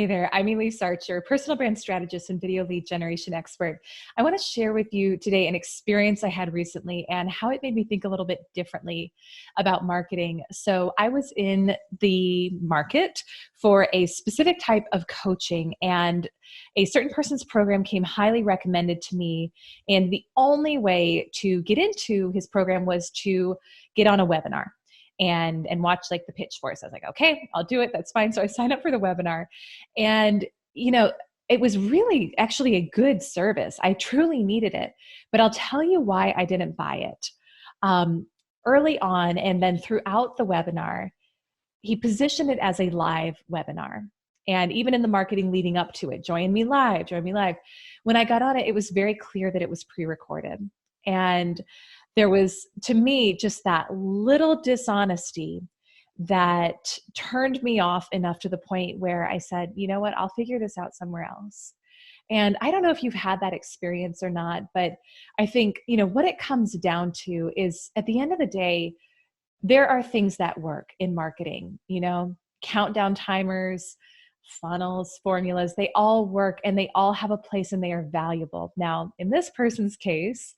Hey there, I'm Elise Archer, personal brand strategist and video lead generation expert. I want to share with you today an experience I had recently and how it made me think a little bit differently about marketing. So I was in the market for a specific type of coaching, and a certain person's program came highly recommended to me. And the only way to get into his program was to get on a webinar and watch like the pitch for us. I was like, okay, I'll do it. That's fine. So I signed up for the webinar, and it was really actually a good service. I truly needed it, but I'll tell you why I didn't buy it. Early on, and then throughout the webinar, he positioned it as a live webinar. And even in the marketing leading up to it, join me live, join me live. When I got on it, it was very clear that it was pre-recorded. And there was, to me, just that little dishonesty that turned me off enough to the point where I said, you know what, I'll figure this out somewhere else. And I don't know if you've had that experience or not, but I think, what it comes down to is at the end of the day, there are things that work in marketing, countdown timers, funnels, formulas, they all work and they all have a place and they are valuable. Now, in this person's case,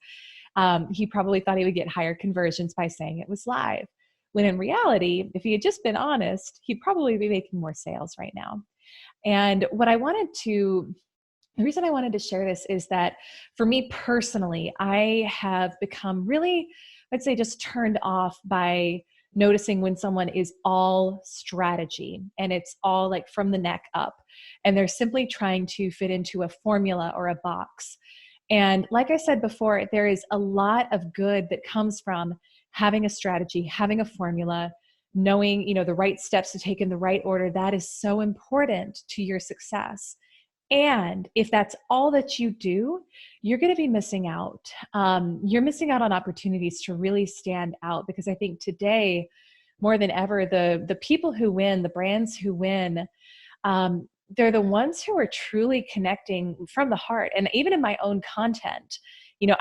he probably thought he would get higher conversions by saying it was live. When in reality, if he had just been honest, he'd probably be making more sales right now. And the reason I wanted to share this is that for me personally, I have become really, I'd say, just turned off by noticing when someone is all strategy and it's all like from the neck up, and they're simply trying to fit into a formula or a box. And like I said before, there is a lot of good that comes from having a strategy, having a formula, knowing, the right steps to take in the right order. That is so important to your success. And if that's all that you do, you're going to be missing out. You're missing out on opportunities to really stand out, because I think today, more than ever, the people who win, the brands who win, they're the ones who are truly connecting from the heart. And even in my own content,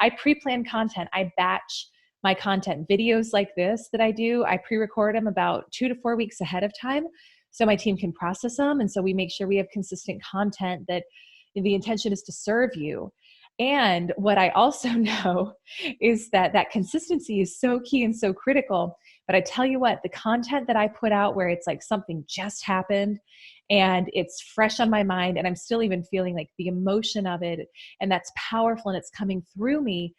I pre-plan content. I batch my content. Videos like this that I do, I pre-record them about 2 to 4 weeks ahead of time so my team can process them. And so we make sure we have consistent content that the intention is to serve you. And what I also know is that consistency is so key and so critical. But I tell you what, the content that I put out where it's like something just happened and it's fresh on my mind and I'm still even feeling like the emotion of it, and that's powerful and it's coming through me,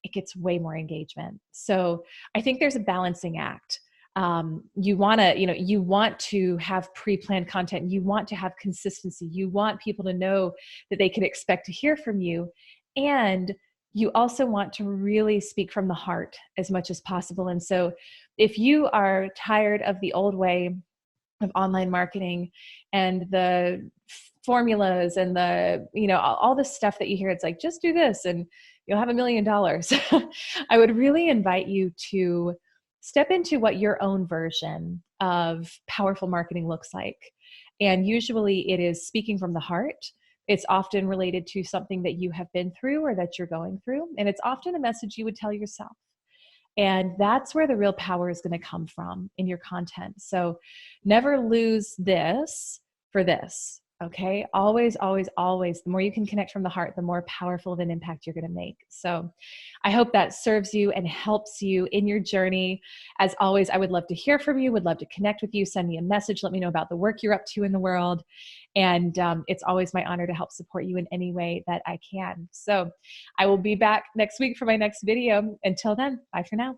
it gets way more engagement. So I think there's a balancing act. You want to have pre-planned content. You want to have consistency. You want people to know that they can expect to hear from you. And you also want to really speak from the heart as much as possible. And so if you are tired of the old way of online marketing and the formulas and all this stuff that you hear, it's like, just do this and you'll have $1 million. I would really invite you to step into what your own version of powerful marketing looks like. And usually it is speaking from the heart. It's often related to something that you have been through or that you're going through. And it's often a message you would tell yourself. And that's where the real power is going to come from in your content. So never lose this for this. Okay. Always, always, always. The more you can connect from the heart, the more powerful of an impact you're going to make. So I hope that serves you and helps you in your journey. As always, I would love to hear from you, would love to connect with you, send me a message, let me know about the work you're up to in the world. And it's always my honor to help support you in any way that I can. So I will be back next week for my next video. Until then, bye for now.